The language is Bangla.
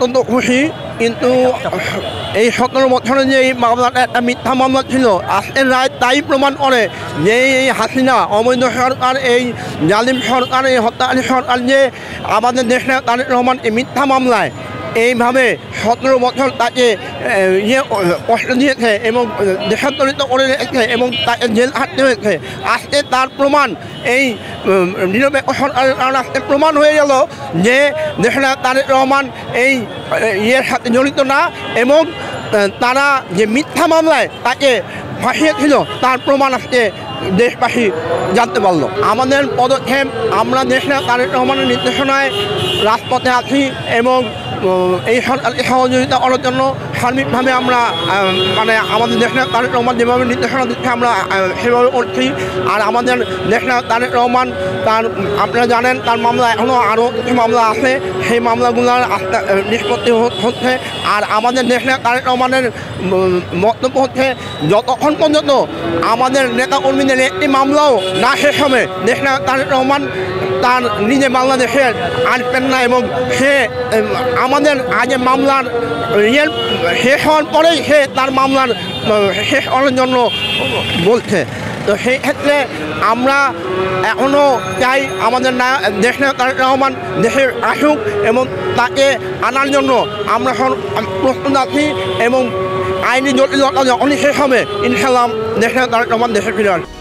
অত্যন্ত খুশি, কিন্তু এই 17 বছরে যে এই মামলাটা একটা মিথ্যা মামলা ছিল, আজকের রায় তাই প্রমাণ করে যে এই হাসিনা অবৈধ সরকার, এই জালিম সরকার, এই হত্যাকারী সরকার যে আমাদের দেশের তারেক রহমান এই মিথ্যা মামলায় এইভাবে 17 বছর তাকে কষ্ট দিয়েছে এবং দেশান্তরিত করে রেখেছে এবং তাকে জেল হাঁটতে হয়েছে। আজকে তার প্রমাণ এই নিরপেক্ষ সরকারের কারণে আজকে প্রমাণ হয়ে গেল যে দেশের তারেক রহমান এই ইয়ের সাথে জড়িত না, এবং তারা যে মিথ্যা মামলায় তাকে ফাঁসিয়েছিল তার প্রমাণ আজকে দেশবাসী জানতে পারলো। আমাদের পদক্ষেপ, আমরা দেশের তারেক রহমানের নির্দেশনায় রাজপথে আছি এবং এই সরকারকে সহযোগিতা করার জন্য সার্বিকভাবে আমরা মানে আমাদের দেশের তারেক রহমান যেভাবে নির্দেশনা দিচ্ছে আমরা সেভাবে করছি। আর আমাদের দেশের তারেক রহমান তার, আপনারা জানেন তার মামলা এখনও আরও কিছু মামলা আছে, সেই মামলাগুলোর নিষ্পত্তি হচ্ছে। আর আমাদের দেশের তারেক রহমানের বক্তব্য হচ্ছে যতক্ষণ পর্যন্ত আমাদের নেতাকর্মীদের একটি মামলাও না শেষ হবে, দেশের তারেক রহমান তার নিজে বাংলাদেশে আসবেন না, এবং সে আমাদের আগে মামলার শেষ হওয়ার পরেই সে তার মামলার শেষ করার জন্য বলছে। তো সেই ক্ষেত্রে আমরা এখনও চাই আমাদের দেশের তারেক রহমান দেশে আসুক এবং তাকে আনার জন্য আমরা প্রস্তুত আছি, এবং আইনি জটিলতা যখনই শেষ হবে ইনশাআল্লাহ দেশের তারেক রহমান দেশে ফিরে আসবে।